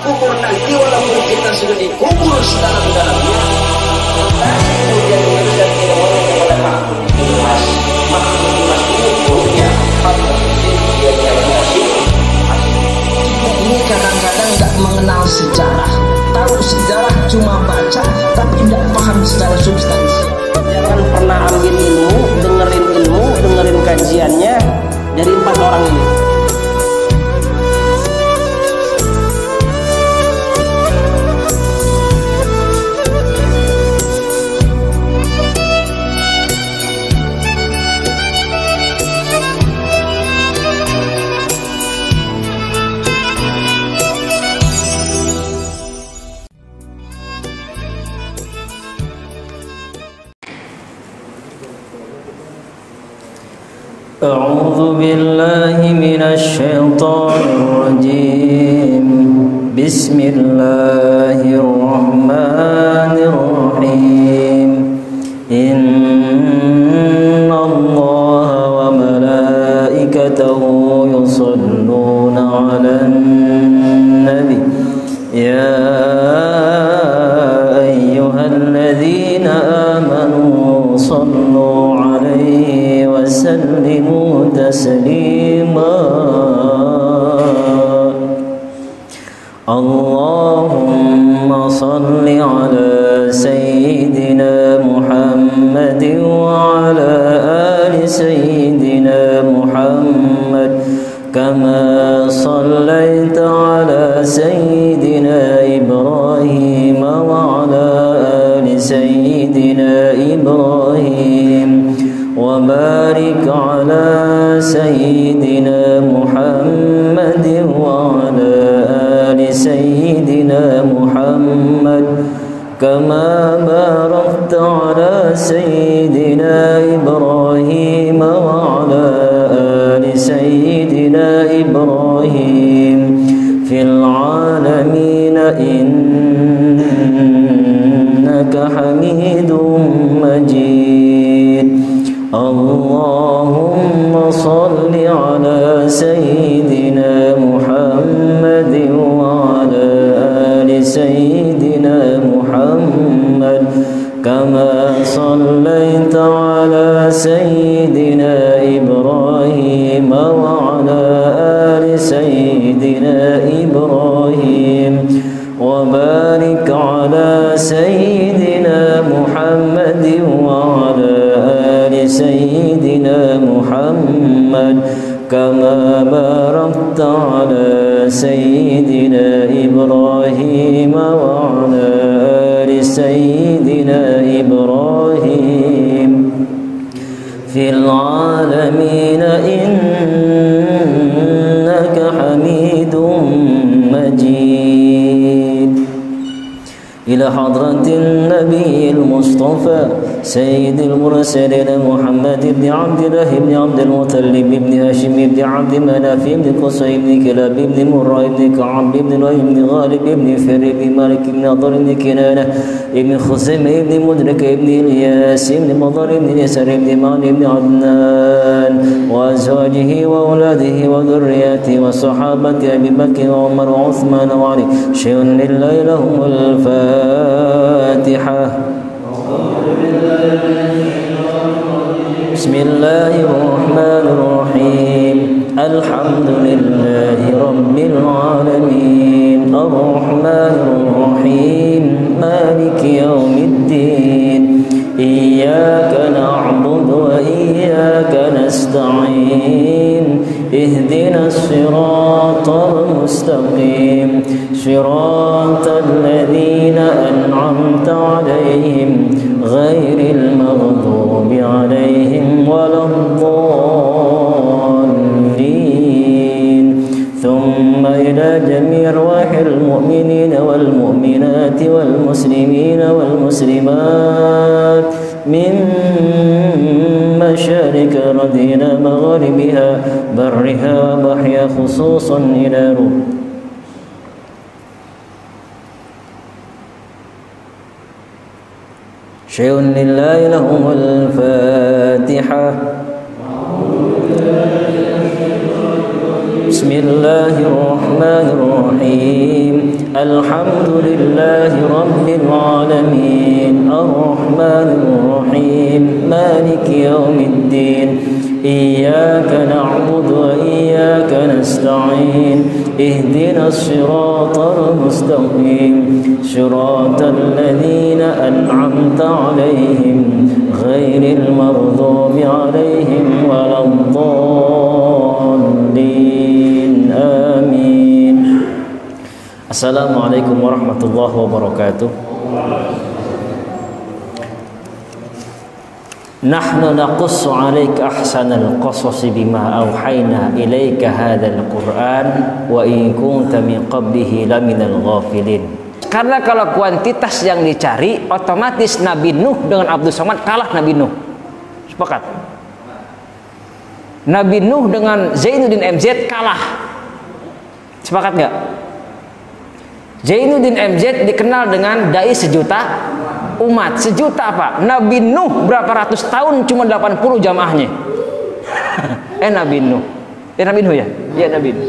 kubur nanti walaupun kita sudah dikubur sedalam-dalamnya, kemudian manusia tidak boleh kepada makhluk emas. Makhluk emas ini punya ini kadang-kadang nggak mengenal sejarah, tahu sejarah cuma baca tapi tidak paham secara substansi. Jangan pernah ambil ilmu, dengerin kajiannya dari 4 orang ini. أعوذ بالله من الشيطان الرجيم بسم الله الرحمن الرحيم إن الله وملائكته يصلون على النبي يا أيها الذين آمنوا صلوا عليه وسلموا تسليما اللهم صل على سيدنا محمد وعلى آل سيدنا محمد كما صليت على سيدنا إبراهيم وعلى آل سيدنا إبراهيم وبارك على سيدنا محمد وعلى آل سيدنا محمد كما باركت على سيدنا إبراهيم وعلى آل سيدنا إبراهيم في العالمين إنك حميد مجيد اللهم صل على سيدنا محمد وعلى آل سيدنا محمد كما صليت على سيدنا إبراهيم وعلى آل سيدنا إبراهيم وبارك على سيدنا محمد وعلى آل سيدنا محمد كما باركت على سيدنا إبراهيم وعلى آل سيدنا إبراهيم في العالمين إنك حميد مجيد إلى حضرة النبي المصطفى سيد المرسلين محمد بن عبد الله بن عبد المطلب بن هاشم بن عبد مناف بن قصي بن كلاب بن مرة بن كعب بن لؤي بن غالب بن فر بن مالك بن نضر بن كنانة بن خزيمة بن مدرك بن الياس بن مضر بن يسار بن معن بن عدنان وأزواجه وأولاده وذرياته وصحابة أبي بكر وعمر وعثمان وعلي شيء لله لهم الفاتحة. بسم الله الرحمن الرحيم الحمد لله رب العالمين الرحمن الرحيم مالك يوم الدين إياك نعبد وإياك نستعين اهدنا الصراط المستقيم صراط الذين أنعمت عليهم غير المغضوب عليهم ولا الضالين ثم إلى جميع أرواح المؤمنين والمؤمنات والمسلمين والمسلمات من مشارق أرضنا مغاربها برها وبحرها خصوصا إلى روح شيء لله لهم الفاتحة. بسم الله الرحمن الرحيم Alhamdulillahi Rabbil Alamin Ar-Rahmanir Rahim Maliki Yawmiddin Iyyaka na'budu wa iyyaka nasta'in Ihdinas siratal mustaqim Siratal ladzina an'amta 'alaihim ghairil maghdubi 'alaihim waladdallin. Amin. Assalamualaikum warahmatullahi wabarakatuh. Nahnu naqussu 'alaika ahsanal qasasi bima auhayna ilaika hadzal Qur'an wa in kunta min qablihi laminal ghafilin. Karena kalau kuantitas yang dicari, otomatis Nabi Nuh dengan Abdul Somad kalah Nabi Nuh. Sepakat? Nabi Nuh dengan Zainuddin MZ kalah. Sepakat nggak? Zainuddin MZ dikenal dengan dai sejuta umat. Sejuta apa? Nabi Nuh berapa ratus tahun cuma 80 jamaahnya. Nabi Nuh. Nabi Nuh ya? Iya Nabi Nuh.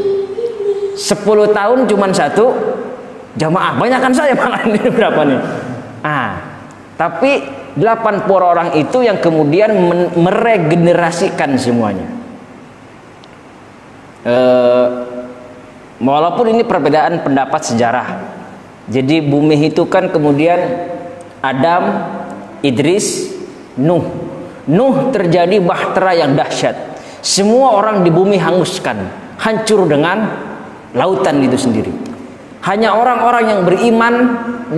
10 tahun cuma satu jamaah. Banyakan saya malah ini berapa nih? Tapi 80 orang itu yang kemudian meregenerasikan semuanya. Walaupun ini perbedaan pendapat sejarah. Jadi bumi itu kan kemudian Adam, Idris, Nuh. Nuh terjadi bahtera yang dahsyat. Semua orang di bumi hanguskan, hancur dengan lautan itu sendiri. Hanya orang-orang yang beriman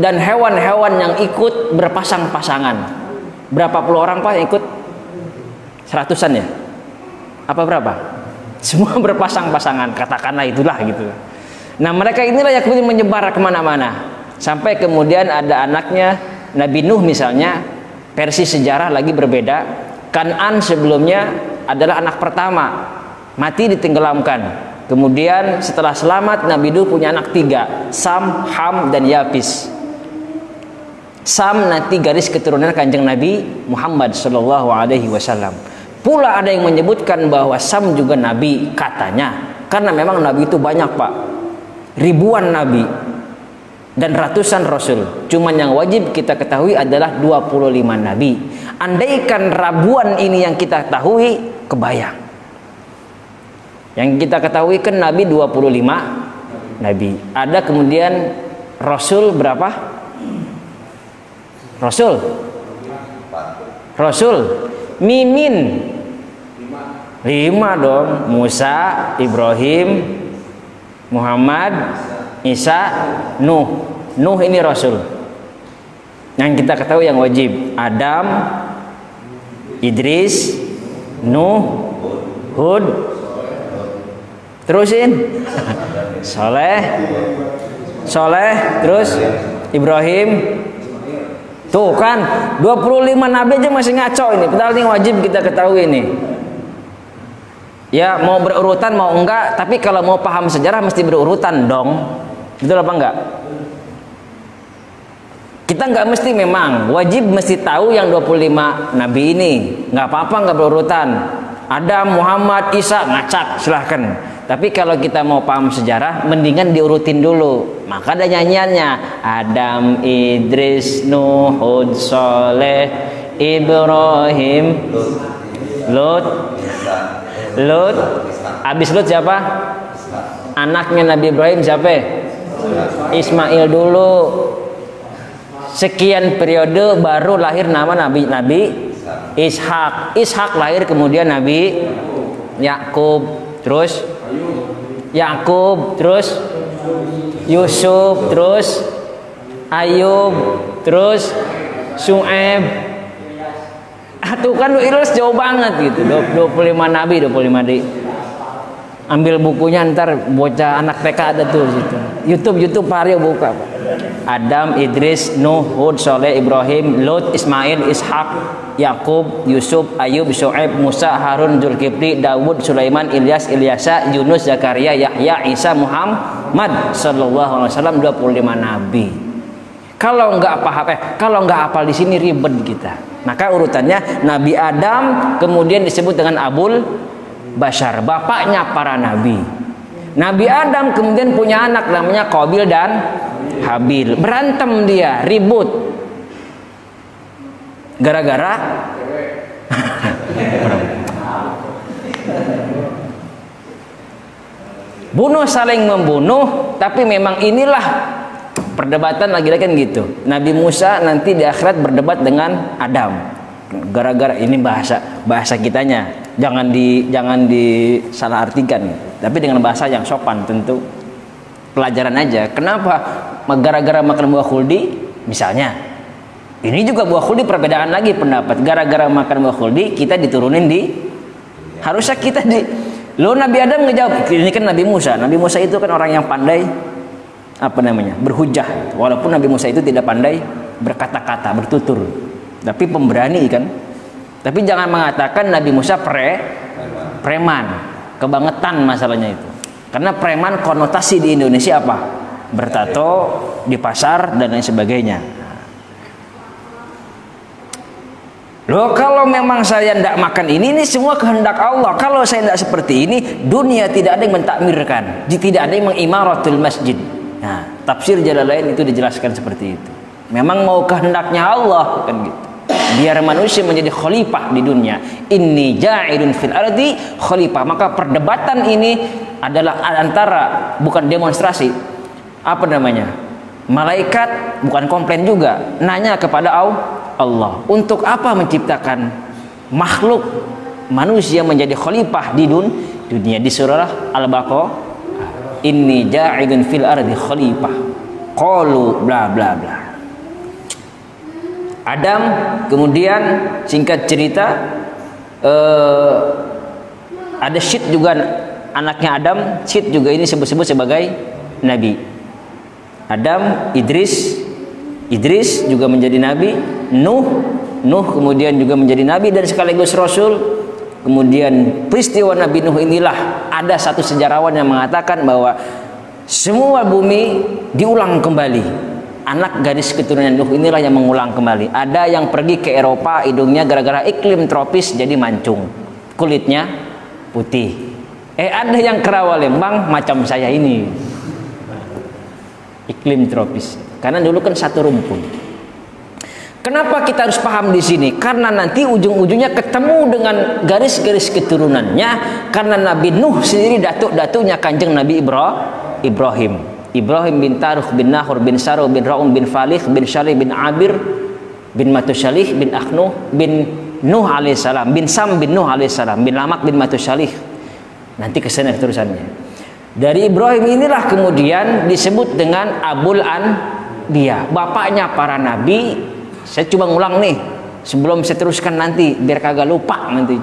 dan hewan-hewan yang ikut berpasang-pasangan. Berapa puluh orang Pak yang ikut? 100-an ya? Apa berapa? Semua berpasang-pasangan, katakanlah itulah gitu. Nah mereka inilah yang kemudian menyebar kemana-mana. Sampai kemudian ada anaknya Nabi Nuh misalnya, versi sejarah lagi berbeda. Kan'an sebelumnya adalah anak pertama, mati ditenggelamkan. Kemudian setelah selamat Nabi Nuh punya anak 3, Sam, Ham, dan Yafis. Sam nanti garis keturunan kanjeng Nabi Muhammad Shallallahu Alaihi Wasallam. Pula ada yang menyebutkan bahwa Sam juga Nabi katanya, karena memang Nabi itu banyak Pak, ribuan Nabi dan ratusan Rasul. Cuman yang wajib kita ketahui adalah 25 Nabi. Andaikan ribuan ini yang kita ketahui, kebayang. Yang kita ketahui kan Nabi 25 Nabi. Ada kemudian Rasul berapa? Rasul Mimin 5 dong. Musa, Ibrahim, Muhammad, Isa, Nuh. Nuh ini Rasul. Yang kita ketahui yang wajib Adam, Idris, Nuh, Hud, terusin Soleh, terus Ibrahim. Tuh kan 25 Nabi aja masih ngaco ini. Padahal ini wajib kita ketahui ini. Ya mau berurutan mau enggak, tapi kalau mau paham sejarah mesti berurutan dong. Betul apa enggak? Kita enggak mesti memang wajib mesti tahu yang 25 Nabi ini. Enggak apa-apa enggak berurutan. Adam, Muhammad, Isa ngacak silahkan. Tapi kalau kita mau paham sejarah mendingan diurutin dulu. Maka ada nyanyiannya. Adam, Idris, Nuh, Hud, Soleh, Ibrahim, Lut. Abis Lut siapa? Anaknya Nabi Ibrahim siapa? Ismail dulu. Sekian periode baru lahir nama Nabi Ishak. Ishak lahir kemudian Nabi Yakub, terus Yusuf, terus Ayub, terus Syuaib. Tuh kan ilus jauh banget gitu. 25 Nabi. Ambil bukunya ntar bocah anak TK ada tuh situ. YouTube Mario buka. Adam, Idris, Nuh, Hud, Soleh, Ibrahim, Lut, Ismail, Ishak, Yakub, Yusuf, Ayub, Syuaib, Musa, Harun, Zulkifli, Dawud, Sulaiman, Ilyas, Ilyasa, Yunus, Zakaria, Yahya, Isa, Muhammad sallallahu alaihi wasallam. 25 Nabi. Kalau nggak hafal di sini ribet kita. Maka urutannya Nabi Adam kemudian disebut dengan Abul Bashar, bapaknya para nabi. Nabi Adam kemudian punya anak namanya Qabil dan Habil. Berantem dia, ribut. Gara-gara bunuh, saling membunuh. Tapi memang inilah perdebatan lagi-lagi kan gitu. Nabi Musa nanti di akhirat berdebat dengan Adam. Gara-gara ini bahasa kitanya. Jangan disalahartikan. Tapi dengan bahasa yang sopan tentu. Pelajaran aja. Kenapa? Gara-gara makan buah khuldi misalnya. Ini juga buah khuldi, perbedaan lagi pendapat. Gara-gara makan buah khuldi kita diturunin harusnya kita lo Nabi Adam ngejawab. Ini kan Nabi Musa. Nabi Musa itu kan orang yang pandai berhujah. Walaupun Nabi Musa itu tidak pandai berkata-kata, bertutur. Tapi pemberani kan. Tapi jangan mengatakan Nabi Musa preman. Kebangetan masalahnya itu. Karena preman konotasi di Indonesia apa? Bertato di pasar dan lain sebagainya. Loh, kalau memang saya tidak makan ini semua kehendak Allah. Kalau saya tidak seperti ini, dunia tidak ada yang mentakmirkan, tidak ada yang mengimaratul masjid. Nah, tafsir Jalalain itu dijelaskan seperti itu. Memang mau kehendaknya Allah kan gitu. Biar manusia menjadi khalifah di dunia. Inni ja'ilun fil ardi khalifah. Maka perdebatan ini adalah antara, bukan demonstrasi. Malaikat bukan komplain juga, nanya kepada Allah, untuk apa menciptakan makhluk manusia menjadi khalifah di dunia. Di surah Al-Baqarah, inni ja'ilun fil ardi khalifah. Qalu bla bla bla. Adam kemudian singkat cerita ada Syed juga, anaknya Adam. Syed juga ini sebut-sebut sebagai nabi. Adam, Idris juga menjadi nabi. Nuh kemudian juga menjadi nabi dan sekaligus rasul. Kemudian peristiwa Nabi Nuh inilah ada satu sejarawan yang mengatakan bahwa semua bumi diulang kembali. Anak gadis keturunan Nuh inilah yang mengulang kembali. Ada yang pergi ke Eropa, hidungnya gara-gara iklim tropis jadi mancung, kulitnya putih. Ada yang ke Rawalembang macam saya ini, iklim tropis. Karena dulu kan satu rumpun. Kenapa kita harus paham di sini? Karena nanti ujung-ujungnya ketemu dengan garis-garis keturunannya. Karena Nabi Nuh sendiri datuk-datuknya kanjeng Nabi Ibrahim. Ibrahim bin Taruh bin Nahur bin Saruh bin Ra'um bin Falih bin Syalih bin Abir bin Matusyalih bin Akhnuh bin Nuh alaihissalam bin Sam bin Nuh alaihissalam bin Lamak bin Matusyalih. Nanti kesana terusannya. Dari Ibrahim inilah kemudian disebut dengan Abul Anbiya, bapaknya para nabi. Saya coba ngulang nih sebelum saya teruskan nanti biar kagak lupa nanti.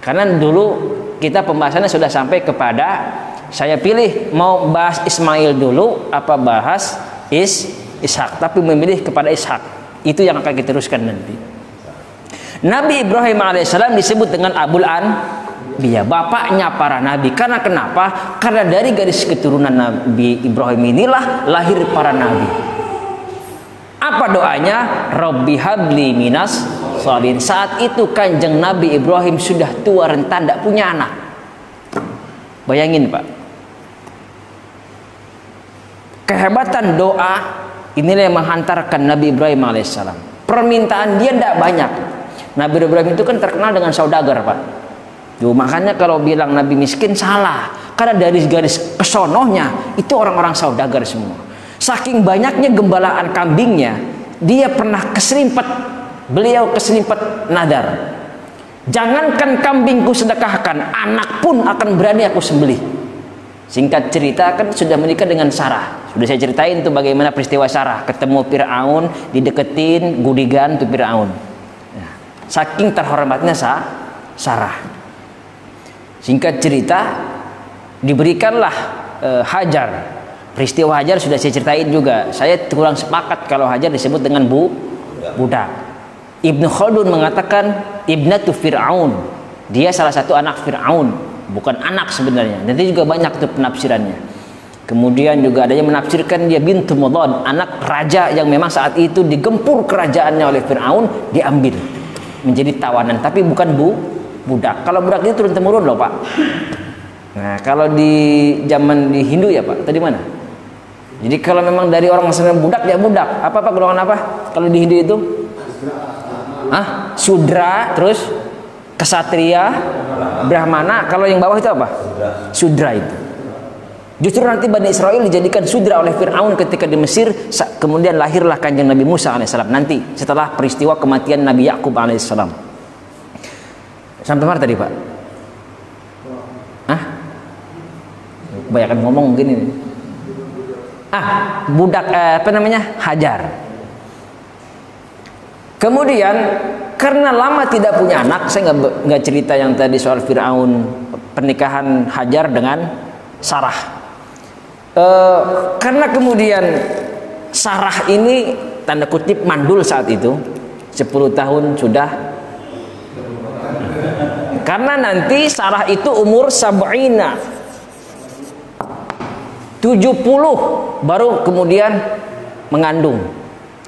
Karena dulu kita pembahasannya sudah sampai kepada, saya pilih mau bahas Ismail dulu apa bahas Ishak, tapi memilih kepada Ishak. Itu yang akan kita teruskan nanti. Nabi Ibrahim alaihissalam disebut dengan Abul Anbiya, bapaknya para nabi. Karena kenapa? Karena dari garis keturunan Nabi Ibrahim inilah lahir para nabi. Apa doanya? Rabbi habli minas sholihin. Saat itu kanjeng Nabi Ibrahim sudah tua renta, tidak punya anak. Bayangin Pak, kehebatan doa inilah yang menghantarkan Nabi Ibrahim alaihissalam. Permintaan dia tidak banyak. Nabi Ibrahim itu kan terkenal dengan saudagar Pak. Makanya kalau bilang Nabi miskin salah. Karena dari garis kesonohnya itu orang-orang saudagar semua. Saking banyaknya gembalaan kambingnya, dia pernah beliau keserimpet nadar. Jangankan kambingku sedekahkan, anak pun akan berani aku sembelih. Singkat cerita kan sudah menikah dengan Sarah. Sudah saya ceritain tuh bagaimana peristiwa Sarah ketemu Fir'aun, dideketin, gudigan tuh Fir'aun. Saking terhormatnya Sarah. Singkat cerita diberikanlah Hajar. Peristiwa Hajar sudah saya ceritain juga. Saya kurang sepakat kalau Hajar disebut dengan budak. Ibnu Khaldun mengatakan ibnatu Fir'aun. Dia salah satu anak Fir'aun, bukan anak sebenarnya. Nanti juga banyak tuh penafsirannya. Kemudian juga ada yang menafsirkan dia bintu Mudad, anak raja yang memang saat itu digempur kerajaannya oleh Fir'aun, diambil menjadi tawanan, tapi bukan budak. Kalau budak itu turun temurun loh Pak. Nah kalau di zaman di Hindu ya Pak, tadi mana? Jadi kalau memang dari orang Nasrani budak, dia budak. Apa golongan apa? Kalau di Hindu itu? Sudra, terus kesatria, Brahmana. Kalau yang bawah itu apa? Sudra itu. Justru nanti Bani Israel dijadikan sudra oleh Fir'aun ketika di Mesir. Kemudian lahirlah kanjeng Nabi Musa alaihissalam. Nanti setelah peristiwa kematian Nabi Yakub alaihissalam. Sampai mana tadi, Pak? Kebanyakan ngomong mungkin ini. Budak Hajar. Kemudian karena lama tidak punya anak, saya nggak cerita yang tadi soal Fir'aun, pernikahan Hajar dengan Sarah. Karena kemudian Sarah ini tanda kutip mandul saat itu, 10 tahun sudah. Karena nanti Sarah itu umur sab'ina, 70 baru kemudian mengandung.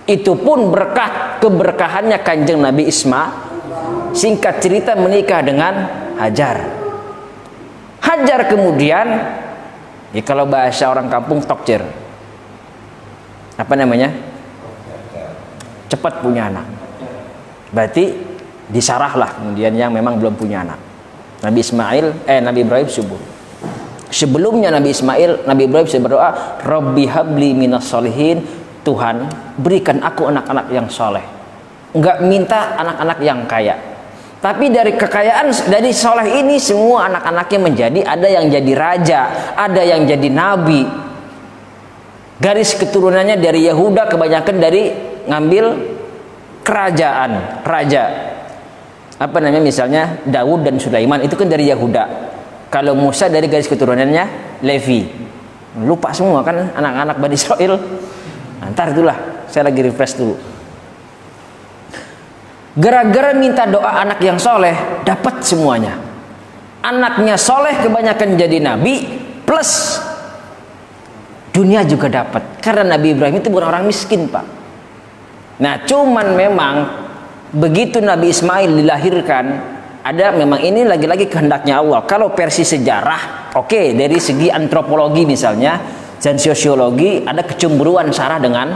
Itu pun berkah keberkahannya kanjeng Nabi Ismail. Singkat cerita menikah dengan Hajar. Hajar kemudian, ya kalau bahasa orang kampung tokcer. Apa namanya? Cepat punya anak. Berarti disarahlah kemudian yang memang belum punya anak. Nabi Ibrahim subur. Sebelumnya Nabi Ibrahim berdoa, Rabbi habli minas solihin, Tuhan berikan aku anak-anak yang soleh. Enggak minta anak-anak yang kaya. Tapi dari kekayaan, dari soleh ini semua anak-anaknya menjadi, ada yang jadi raja, ada yang jadi nabi. Garis keturunannya dari Yahuda kebanyakan dari ngambil kerajaan, raja. Apa namanya, misalnya Daud dan Sulaiman itu kan dari Yahuda. Kalau Musa dari garis keturunannya Levi. Lupa semua kan anak-anak Bani Israel. Ntar itulah, saya lagi refresh dulu. Gara-gara minta doa anak yang soleh, dapat semuanya. Anaknya soleh kebanyakan jadi nabi, plus dunia juga dapat. Karena Nabi Ibrahim itu bukan orang miskin, Pak. Nah, cuman memang begitu Nabi Ismail dilahirkan, ada memang ini lagi-lagi kehendaknya Allah. Kalau versi sejarah, oke, dari segi antropologi misalnya dan sosiologi, ada kecemburuan Sarah dengan.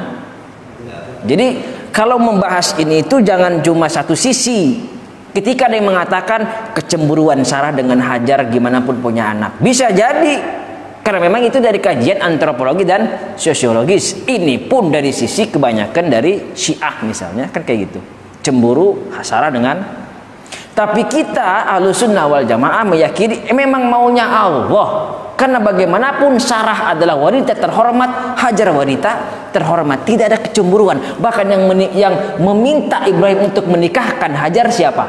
Jadi kalau membahas ini itu jangan cuma satu sisi. Ketika ada yang mengatakan kecemburuan Sarah dengan Hajar gimana pun punya anak, bisa jadi karena memang itu dari kajian antropologi dan sosiologis. Ini pun dari sisi kebanyakan dari Syiah misalnya kan kayak gitu, cemburu Sarah dengan. Tapi kita Ahlussunnah wal Jamaah meyakini memang maunya Allah. Karena bagaimanapun Sarah adalah wanita terhormat, Hajar wanita terhormat, tidak ada kecemburuan. Bahkan yang meminta Ibrahim untuk menikahkan Hajar siapa?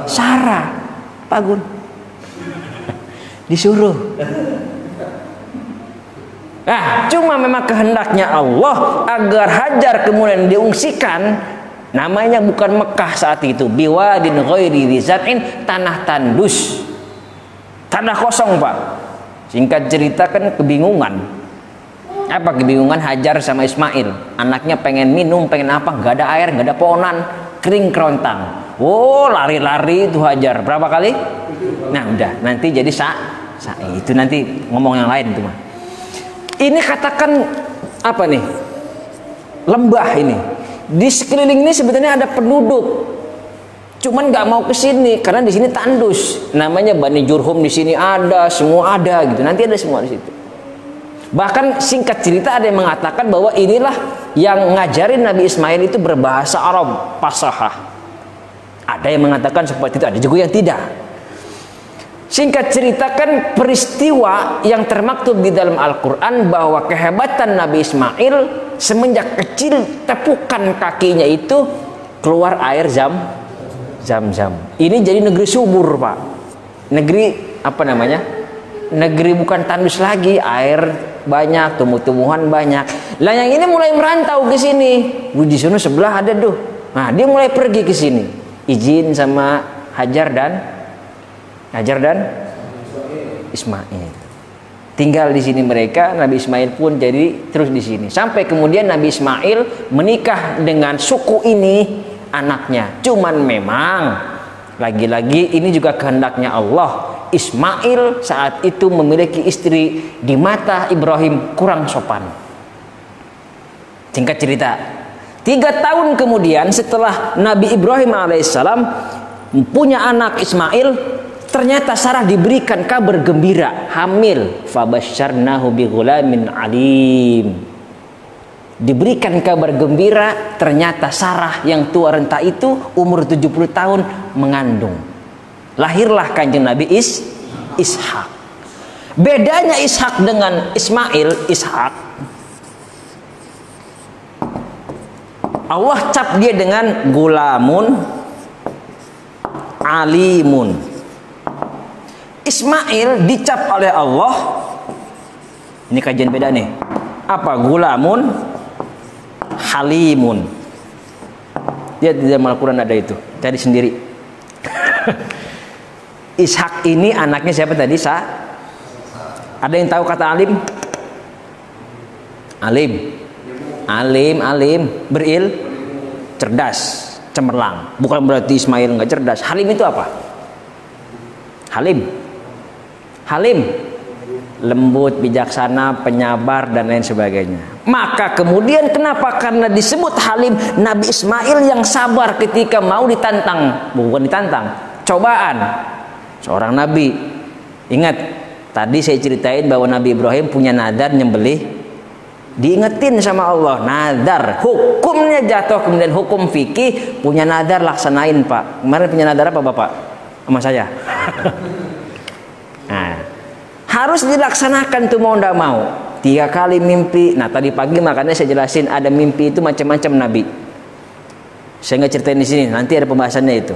Sarah. Pak Gun disuruh. Cuma memang kehendaknya Allah agar Hajar kemudian diungsikan. Namanya bukan Mekah saat itu, biwadin ghairi dzar'in, tanah tandus, tanah kosong, Pak. Singkat cerita kan kebingungan. Apa kebingungan Hajar sama Ismail? Anaknya pengen minum, pengen apa? Gak ada air, gak ada pohonan, kering kerontang. Lari-lari itu Hajar. Berapa kali? Nah udah, nanti jadi itu nanti ngomong yang lain tuh, mah. Ini katakan apa nih? Lembah ini. Di sekeliling ini sebetulnya ada penduduk, cuman nggak mau ke sini karena di sini tandus. Namanya Bani Jurhum, di sini ada, semua ada gitu. Nanti ada semua di situ. Bahkan singkat cerita ada yang mengatakan bahwa inilah yang ngajarin Nabi Ismail itu berbahasa Arab fasahah. Ada yang mengatakan seperti itu, ada juga yang tidak. Singkat ceritakan peristiwa yang termaktub di dalam Al-Quran bahwa kehebatan Nabi Ismail semenjak kecil tepukan kakinya itu keluar air zam-zam. Ini jadi negeri subur, Pak. Negeri apa namanya? Negeri bukan tandus lagi, air banyak, tumbuh-tumbuhan banyak. Lah yang ini mulai merantau ke sini. Di sana sebelah ada tuh. Nah, dia mulai pergi ke sini. Izin sama Hajar dan Ismail. Tinggal di sini mereka, Nabi Ismail pun jadi terus di sini. Sampai kemudian Nabi Ismail menikah dengan suku ini anaknya. Cuman memang lagi-lagi ini juga kehendaknya Allah. Ismail saat itu memiliki istri di mata Ibrahim kurang sopan. Singkat cerita, 3 tahun kemudian setelah Nabi Ibrahim alaihissalam punya anak Ismail, ternyata Sarah diberikan kabar gembira, hamil. Fabasyarnahu bighulamin alim. Diberikan kabar gembira, ternyata Sarah yang tua renta itu umur 70 tahun mengandung. Lahirlah kanjeng Nabi Ishak. Bedanya Ishak dengan Ismail, Ishak Allah cap dia dengan gulamun alimun. Ismail dicap oleh Allah, ini kajian beda nih, apa? Gulamun halimun. Dia di dalam Al-Quran ada itu, cari sendiri. Ishak ini anaknya siapa tadi? Ada yang tahu kata alim? Alim, beril, cerdas, cemerlang. Bukan berarti Ismail nggak cerdas. Halim itu apa? Halim, lembut, bijaksana, penyabar, dan lain sebagainya. Maka kemudian kenapa? Karena disebut Halim, Nabi Ismail yang sabar ketika mau ditantang, bukan ditantang, cobaan seorang Nabi. Ingat, tadi saya ceritain bahwa Nabi Ibrahim punya nadar nyembelih, diingetin sama Allah, nadar, hukumnya jatuh. Kemudian hukum fikih, punya nadar laksanain Pak. Kemarin punya nadar apa Bapak? Sama saya. Nah, harus dilaksanakan tuh mau ndak mau. 3 kali mimpi. Nah tadi pagi makanya saya jelasin ada mimpi itu macam-macam Nabi. Saya nggak ceritain di sini, nanti ada pembahasannya itu.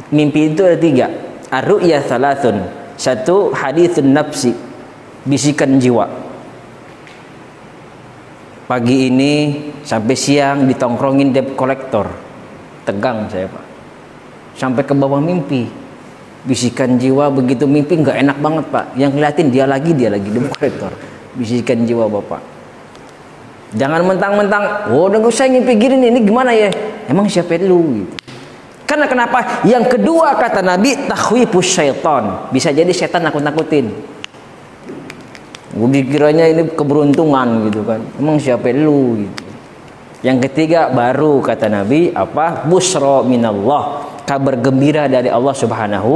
Mimpi itu ada 3. Ar-ru'ya thalathun. 1 hadithun nafsi, bisikan jiwa. Pagi ini sampai siang ditongkrongin debt collector, tegang saya Pak. Sampai ke bawah mimpi, bisikan jiwa. Begitu mimpi nggak enak banget Pak. Yang ngeliatin dia lagi debt collector. Bisikan jiwa Bapak, jangan mentang-mentang, oh udah saya ngimpi gini nih, ini gimana ya? Emang siapa lu? Gitu. Karena kenapa? Yang kedua kata Nabi, takhwifus syaitan. Bisa jadi setan nakut-nakutin. Gue dikiranya ini keberuntungan gitu kan. Emang siapa lu? Gitu. Yang ketiga baru kata Nabi apa? Busra minallah. Kabar gembira dari Allah Subhanahu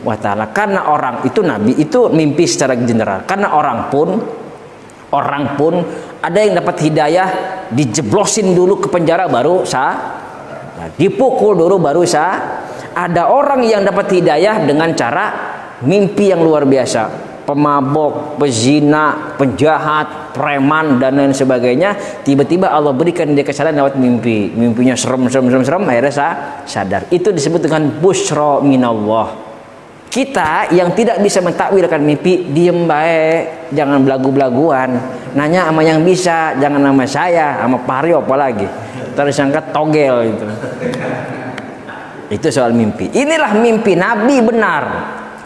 wa ta'ala. Karena orang itu, Nabi itu mimpi secara general. Karena orang pun ada yang dapat hidayah, dijeblosin dulu ke penjara baru dipukul dulu baru ada orang yang dapat hidayah dengan cara mimpi yang luar biasa. Pemabok, pezina, penjahat, preman, dan lain sebagainya, tiba-tiba Allah berikan dia kesadaran lewat mimpi. Mimpinya serem, akhirnya sadar. Itu disebut dengan busra minallah. Kita yang tidak bisa mentakwilkan mimpi, diem baik, jangan belagu-belaguan. Nanya sama yang bisa, jangan sama saya, sama Pario apalagi. Terus sangka togel itu. Itu soal mimpi. Inilah mimpi Nabi benar.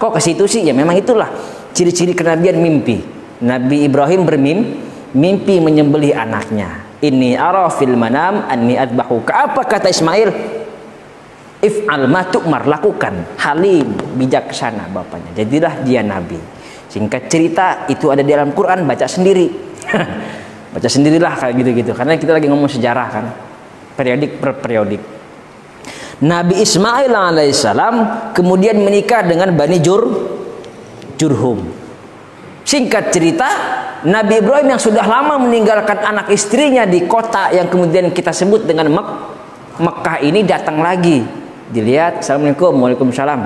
Kok ke situ sih? Ya memang itulah ciri-ciri kenabian mimpi. Nabi Ibrahim bermimpi menyembelih anaknya. Inni ara fil manam anni adbahuka. Apa kata Ismail? If'al ma tu'mar, lakukan. Halim, bijaksana bapaknya. Jadilah dia nabi. Singkat cerita, itu ada di dalam Quran, baca sendiri. Baca sendirilah kayak gitu-gitu. Karena kita lagi ngomong sejarah kan. Periodik per periodik. Nabi Ismail alaihissalam kemudian menikah dengan Bani Jurhum. Singkat cerita, Nabi Ibrahim yang sudah lama meninggalkan anak istrinya di kota yang kemudian kita sebut dengan Mekah ini datang lagi. Dilihat, assalamualaikum, waalaikumsalam.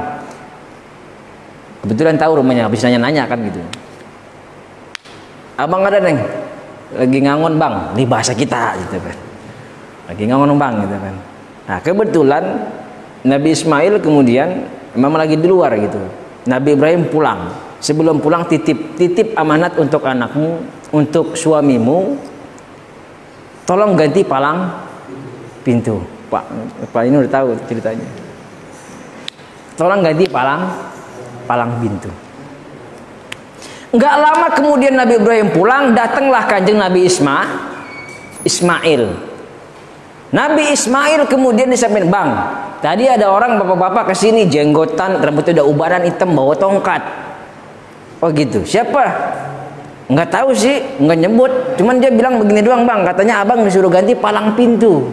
Kebetulan tahu rumahnya, habis nanya-nanya kan gitu. Abang ada neng, lagi ngangon bang, ini bahasa kita gitu kan. Lagi ngangon bang gitu kan. Nah kebetulan Nabi Ismail kemudian memang lagi di luar gitu. Nabi Ibrahim pulang. Sebelum pulang titip amanat untuk anakmu, untuk suamimu. Tolong ganti palang pintu. Pak ini udah tahu ceritanya. Tolong ganti palang pintu. Enggak lama kemudian Nabi Ibrahim pulang, datanglah kanjeng Nabi Ismail. Nabi Ismail kemudian disampaikan, bang, tadi ada orang bapak-bapak kesini, jenggotan, rambutnya udah ubanan hitam, bawa tongkat. Oh gitu. Siapa? Nggak tahu sih, nggak nyebut. Cuman dia bilang begini doang, Bang. Katanya abang disuruh ganti palang pintu.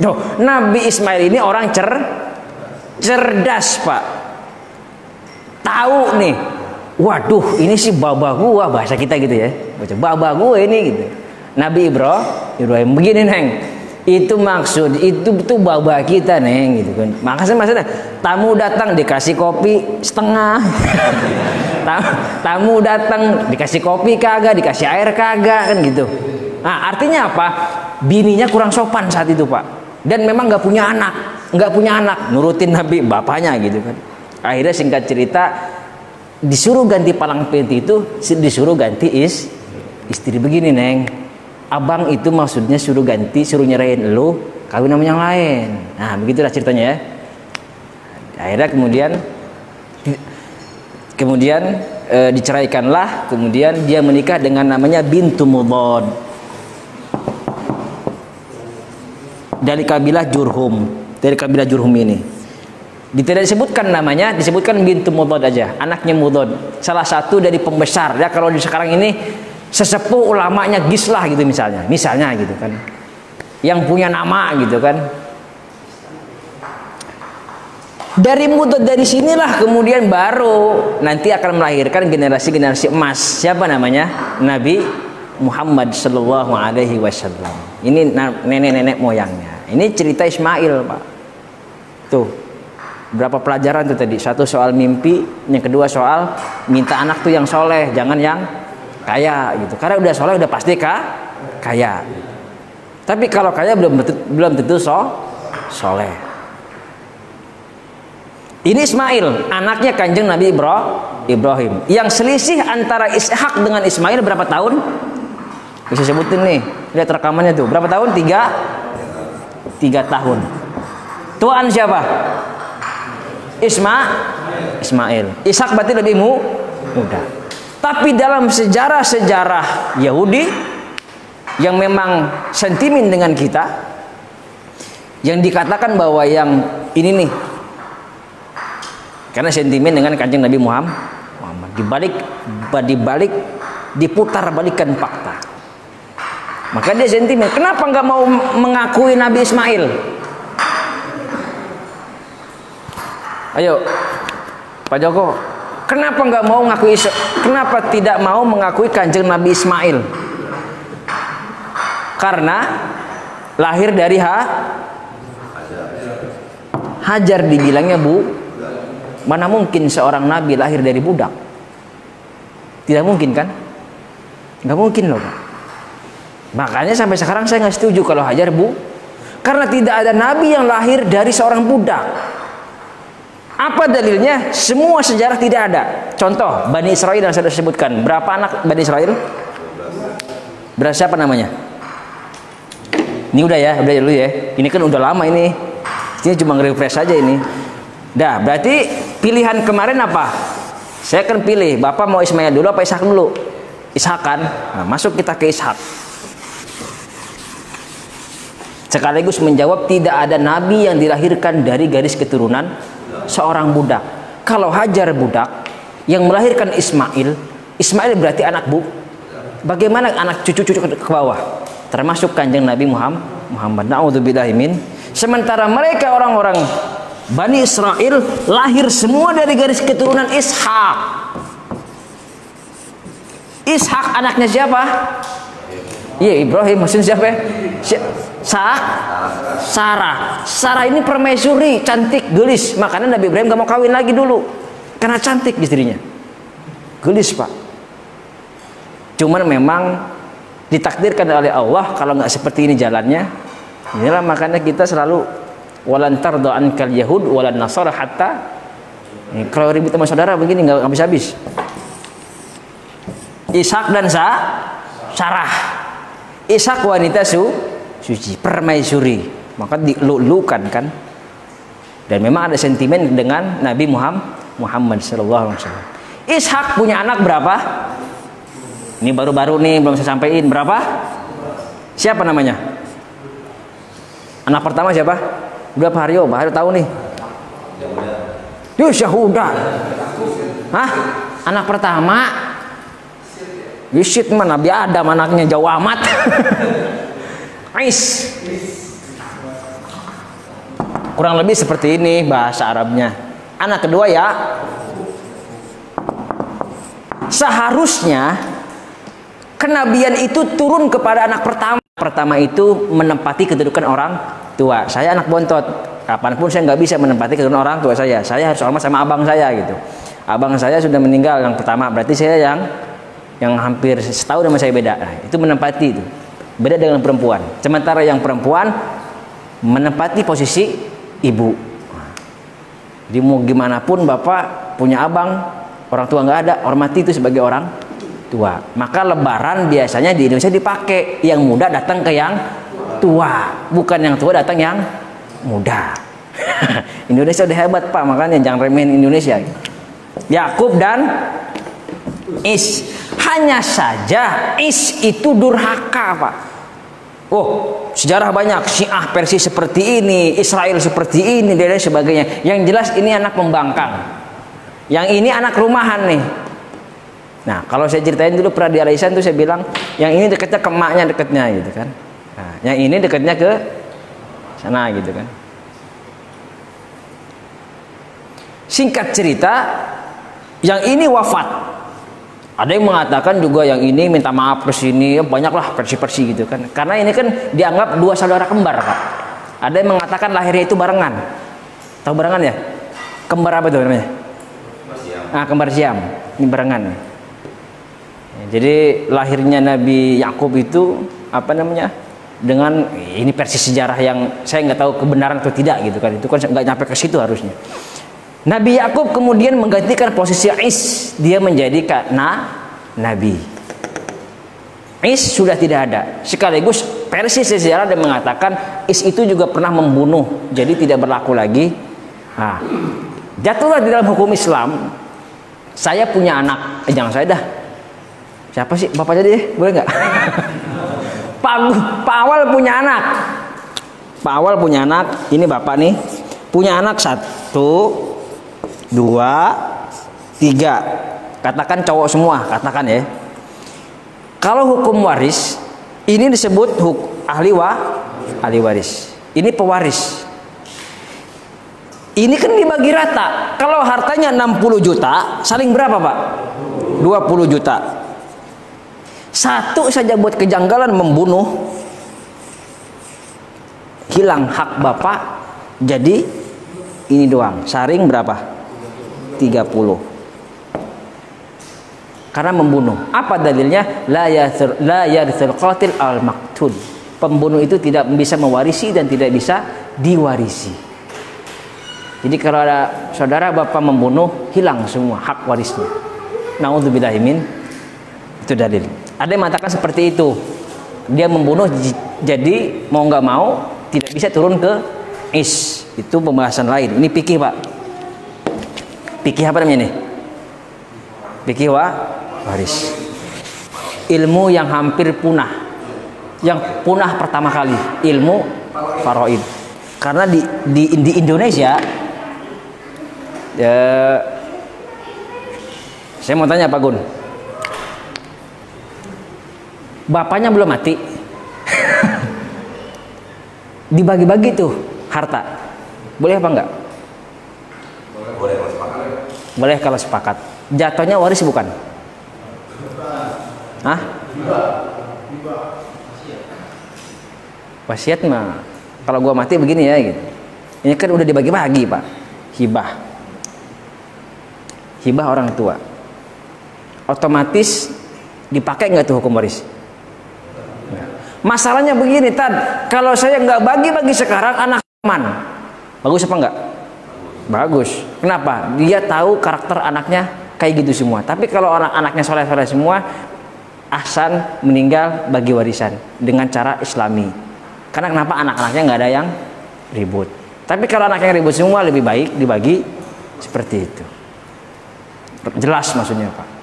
Tuh, Nabi Ismail ini orang cerdas, Pak. Tahu nih. Waduh, ini sih baba gua, bahasa kita gitu ya. Baca baba gua ini gitu. Nabi Ibrahim begini, Neng. Itu maksud itu baba kita, Neng, gitu kan. Maksudnya tamu datang dikasih kopi setengah. Tamu datang dikasih kopi kagak, dikasih air kagak, kan gitu. Nah, artinya apa? Bininya kurang sopan saat itu, Pak. Dan memang nggak punya anak, nurutin Nabi bapaknya gitu kan. Akhirnya singkat cerita disuruh ganti palang pintu itu, disuruh ganti istri. Begini, Neng. Abang itu maksudnya suruh ganti, suruh nyerahin lu kawin sama yang lain. Nah, begitulah ceritanya ya. Akhirnya kemudian diceraikanlah, kemudian dia menikah dengan namanya bintu Mudad dari kabilah Jurhum ini. Tidak disebutkan namanya, disebutkan bintu Mudad aja, anaknya Mudad, salah satu dari pembesar ya. Kalau di sekarang ini sesepuh ulamanya Gislah gitu misalnya gitu kan, yang punya nama gitu kan. Dari Mudad, dari sinilah kemudian baru nanti akan melahirkan generasi emas. Siapa namanya? Nabi Muhammad Sallallahu Alaihi Wasallam. Ini nenek moyangnya. Ini cerita Ismail, Pak. Tuh, berapa pelajaran tuh tadi? Satu soal mimpi, yang kedua soal minta anak tuh yang soleh, jangan yang kaya gitu. Karena udah soleh udah pasti kaya. Tapi kalau kaya belum tentu soleh. Ini Ismail, anaknya kanjeng Nabi Ibrahim. Yang selisih antara Ishak dengan Ismail berapa tahun? Bisa sebutin nih, lihat rekamannya tuh. Berapa tahun? 3 tahun. Tuan siapa? Ismail. Ishak berarti lebih muda. Tapi dalam sejarah Yahudi yang memang sentimen dengan kita, yang dikatakan bahwa yang ini nih, karena sentimen dengan kanjeng Nabi Muhammad, dibalik diputar balikan fakta, maka dia sentimen. Kenapa nggak mau mengakui Nabi Ismail? Ayo Pak Joko, kenapa nggak mau mengakui? Kenapa tidak mau mengakui kanjeng Nabi Ismail? Karena lahir dari Hajar, dibilangnya bu. Mana mungkin seorang nabi lahir dari budak? Tidak mungkin kan? Nggak mungkin loh, Pak. Makanya sampai sekarang saya nggak setuju kalau Hajar bu, karena tidak ada nabi yang lahir dari seorang budak. Apa dalilnya? Semua sejarah tidak ada. Contoh Bani Israel yang saya sebutkan. Berapa anak Bani Israel? Berapa, siapa namanya? Ini udah dulu ya. Ini kan udah lama ini. Ini cuma nge-refresh aja ini. Dah, berarti pilihan kemarin apa? Saya kan pilih, Bapak mau Ismail dulu apa Ishak dulu? Ishak kan? Nah, masuk kita ke Ishak. Sekaligus menjawab tidak ada nabi yang dilahirkan dari garis keturunan seorang budak. Kalau Hajar budak yang melahirkan Ismail berarti anak bu. Bagaimana anak cucu-cucu ke bawah? Termasuk kanjeng Nabi Muhammad. Na'udzubillahi min. Sementara mereka orang-orang Bani Israel lahir semua dari garis keturunan Ishak. Ishak anaknya siapa? Iya, Ibrahim. Maksudnya siapa? Sarah ini permaisuri, cantik, gelis. Makanya Nabi Ibrahim gak mau kawin lagi dulu, karena cantik istrinya, gelis, Pak. Cuman memang ditakdirkan oleh Allah kalau nggak seperti ini jalannya. Inilah makanya kita selalu walan tarda ankal yahud walan nasara hatta. Kalau ribut sama saudara begini nggak habis-habis. Ishak dan Sarah. Ishak wanita suci, permaisuri, maka dilulukan kan. Dan memang ada sentimen dengan Nabi Muhammad sallallahu alaihi wasallam. Ishak punya anak berapa? Ini baru-baru nih, belum saya sampaikan. Berapa? Siapa namanya? Anak pertama siapa? Udah Pak Haryo tahu nih. Yahuda. Hah? Anak pertama Wisit mah Nabi Adam anaknya jauh amat. Is. Kurang lebih seperti ini bahasa Arabnya. Anak kedua ya. Seharusnya kenabian itu turun kepada anak pertama. Pertama itu menempati kedudukan orang tua. Saya anak bontot. Kapanpun saya nggak bisa menempati kedudukan orang tua saya. Saya harus hormat sama abang saya gitu. Abang saya sudah meninggal yang pertama. Berarti saya yang hampir setahun sama saya beda. Nah, itu menempati itu. Beda dengan perempuan. Sementara yang perempuan menempati posisi ibu. Jadi mau gimana pun bapak punya abang, orang tua nggak ada, hormati itu sebagai orang tua. Maka lebaran biasanya di Indonesia dipakai yang muda datang ke yang tua, bukan yang tua datang yang muda. Indonesia udah hebat Pak, makanya jangan remehin Indonesia. Yakub dan Is. Hanya saja Is itu durhaka Pak. Oh, sejarah banyak, Syiah Persia seperti ini, Israel seperti ini, dan lain sebagainya. Yang jelas ini anak pembangkang. Yang ini anak rumahan nih. Nah, kalau saya ceritain dulu pernah di Al-Ihsan tuh saya bilang, yang ini dekatnya ke emaknya dekatnya gitu kan. Nah, yang ini dekatnya ke sana gitu kan. Singkat cerita, yang ini wafat. Ada yang mengatakan juga yang ini minta maaf ke sini, banyaklah versi-versi gitu kan. Karena ini kan dianggap dua saudara kembar Pak. Ada yang mengatakan lahirnya itu barengan. Tahu barengan ya? Kembar apa itu namanya? Nah, kembar siam. Ini barengan. Jadi lahirnya Nabi Yakub itu apa namanya? Dengan ini versi sejarah yang saya nggak tahu kebenaran atau tidak gitu kan. Itu kan nggak nyampe ke situ harusnya. Nabi Yakub kemudian menggantikan posisi Is, dia menjadi nabi. Is sudah tidak ada. Sekaligus versi sejarah dan mengatakan Is itu juga pernah membunuh, jadi tidak berlaku lagi. Nah, jatuhlah di dalam hukum Islam. Saya punya anak, jangan saya dah. Siapa sih bapak jadi? Boleh nggak? Pak Awal punya anak. Pak Awal punya anak. Ini bapak nih punya anak 1, 2, 3. Katakan cowok semua, katakan ya. Kalau hukum waris ini disebut ahli waris. Ini pewaris. Ini kan dibagi rata. Kalau hartanya 60 juta, saling berapa Pak? 20 juta. Satu saja buat kejanggalan membunuh, hilang hak bapak. Jadi ini doang. Saring berapa? 30. Karena membunuh. Apa dalilnya? La yarithul qatil al maqtul. Pembunuh itu tidak bisa mewarisi dan tidak bisa diwarisi. Jadi kalau ada saudara bapak membunuh, hilang semua hak warisnya. Nauzubillahi min. Itu dalil. Ada yang mengatakan seperti itu. Dia membunuh jadi mau nggak mau tidak bisa turun ke Is. Itu pembahasan lain. Ini fikih Pak. Fikih apa namanya nih? Fikih waris. Ilmu yang hampir punah. Yang punah pertama kali, ilmu faraid. Karena di Indonesia saya mau tanya Pak Gun. Bapaknya belum mati. Dibagi-bagi tuh harta. Boleh apa enggak? Boleh kalau sepakat. Jatuhnya waris bukan? Hah? Wasiat mah kalau gua mati begini ya gitu. Ini kan udah dibagi-bagi Pak. Hibah orang tua. Otomatis dipakai nggak tuh hukum waris? Masalahnya begini Tad, kalau saya nggak bagi-bagi sekarang anak aman, bagus apa enggak? Bagus. Kenapa? Dia tahu karakter anaknya kayak gitu semua. Tapi kalau anak-anaknya soleh-soleh semua, ahsan meninggal bagi warisan dengan cara Islami. Karena kenapa anak-anaknya nggak ada yang ribut. Tapi kalau anaknya ribut semua lebih baik dibagi seperti itu. Jelas maksudnya Pak.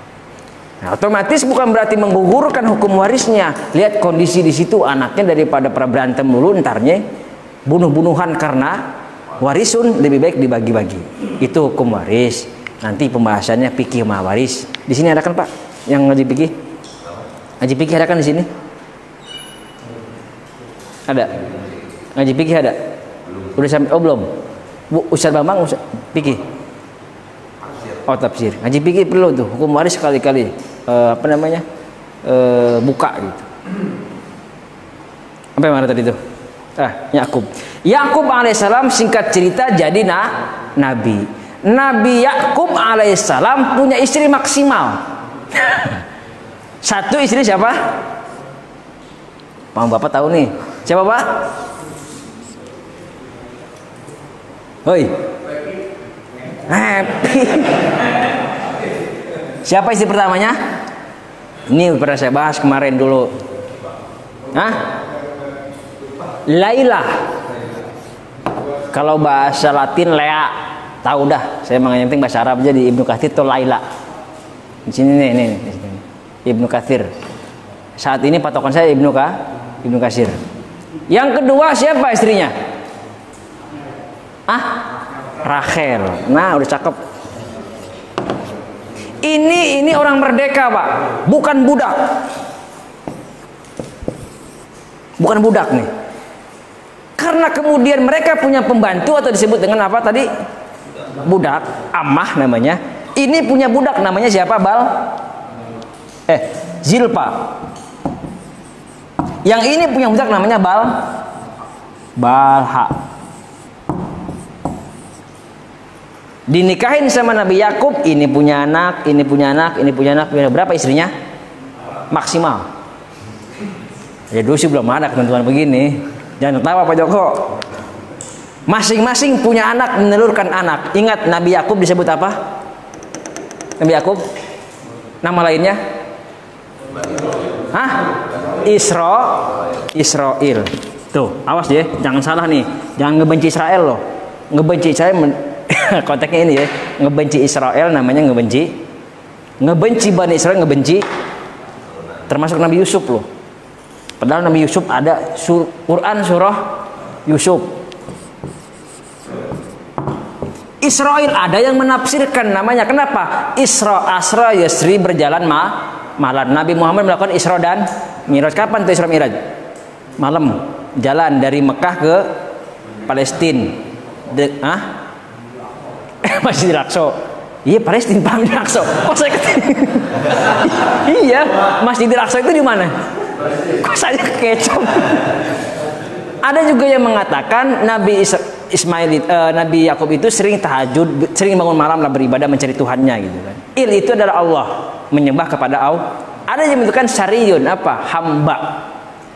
Nah, otomatis bukan berarti menggugurkan hukum warisnya. Lihat kondisi di situ anaknya daripada berantem dulu entarnya bunuh-bunuhan karena warisun lebih baik dibagi-bagi. Itu hukum waris. Nanti pembahasannya fikih sama waris. Di sini ada kan Pak yang ngaji fikih? Ngaji fikih ada kan di sini? Ada. Ngaji fikih ada? Udah sampai belum? Bu, Ustaz Bambang fikih. Oh, tafsir. Ngaji fikih perlu tuh. Hukum waris sekali-kali buka gitu. Apa yang mana tadi tuh? Yakub. Yakub alaihissalam singkat cerita jadi nabi. Nabi Yakub alaihissalam punya istri maksimal. Satu istri siapa? Bapak tahu nih. Siapa Pak? Hoi. Happy. Siapa istri pertamanya? Ini pernah saya bahas kemarin dulu. Laila. Kalau bahasa Latin Lea, tahu dah. Saya yang penting bahasa Arab jadi Ibnu Katsir itu Laila. Di sini nih. Ibnu Katsir. Saat ini patokan saya Ibnu Katsir. Yang kedua siapa istrinya? Rachel. Nah, udah cakep. Ini orang merdeka, Pak. Bukan budak. Bukan budak nih. Karena kemudian mereka punya pembantu atau disebut dengan apa tadi? Budak, amah namanya. Ini punya budak namanya siapa? Zilpa. Yang ini punya budak namanya Balha. Dinikahin sama Nabi Yakub, ini punya anak, ini punya anak, ini punya anak. Berapa istrinya? Maksimal. Ya dulu sih belum ada ketentuan begini. Jangan ketawa Pak Joko. Masing-masing punya anak, menelurkan anak. Ingat Nabi Yakub disebut apa? Nabi Yakub? Nama lainnya? Israel. Tuh, awas ya, jangan salah nih. Jangan ngebenci Israel loh. Ngebenci Israel konteksnya ini ya. Ngebenci Israel namanya ngebenci Bani Israel, ngebenci termasuk Nabi Yusuf loh. Padahal Nabi Yusuf ada Quran surah Yusuf. Israel ada yang menafsirkan namanya. Kenapa? Asra yasri berjalan malam. Nabi Muhammad melakukan Isra dan Miraj. Kapan tuh Isra Miraj? Malam. Jalan dari Mekah ke Palestina. Masjid Al-Aqsa. Iya, Palestina, Masjid Al-Aqsa. Kok saya Iya, Masjid Al-Aqsa itu di mana? Kok saya kecoh. Ada juga yang mengatakan Nabi Nabi Yakub itu sering tahajud, sering bangun malam lah beribadah mencari Tuhannya gitu kan. Itu adalah Allah, menyembah kepada Allah. Ada yang menyebutkan syariun, hamba,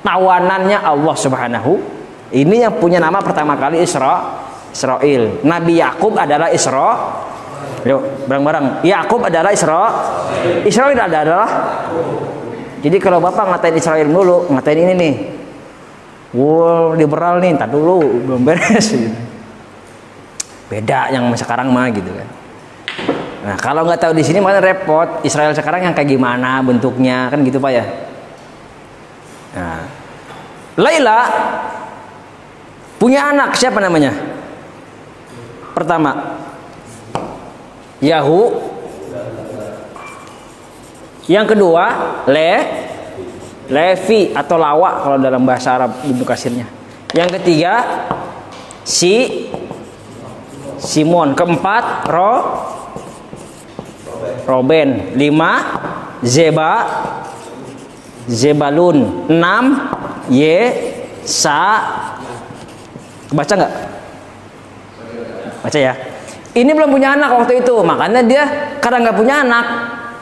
tawanannya Allah Subhanahu. Ini yang punya nama pertama kali Israel. Nabi Yakub adalah Yuk, bareng-bareng. Yakub adalah Israel adalah. Jadi kalau Bapak ngatain Israel dulu, ngatain ini nih. Wow, liberal nih, entar dulu belum beres. Beda yang sekarang mah gitu kan. Nah, kalau nggak tahu di sini malah repot. Israel sekarang yang kayak gimana bentuknya kan gitu Pak ya. Nah, Laila punya anak, siapa namanya? Pertama yang kedua Levi atau Lawa kalau dalam bahasa Arab Ibnu Katsirnya. Yang ketiga Simon. Keempat Roben. 5 Zebalun. 6 Baca nggak? Baca ya. Ini belum punya anak waktu itu, makanya dia karena nggak punya anak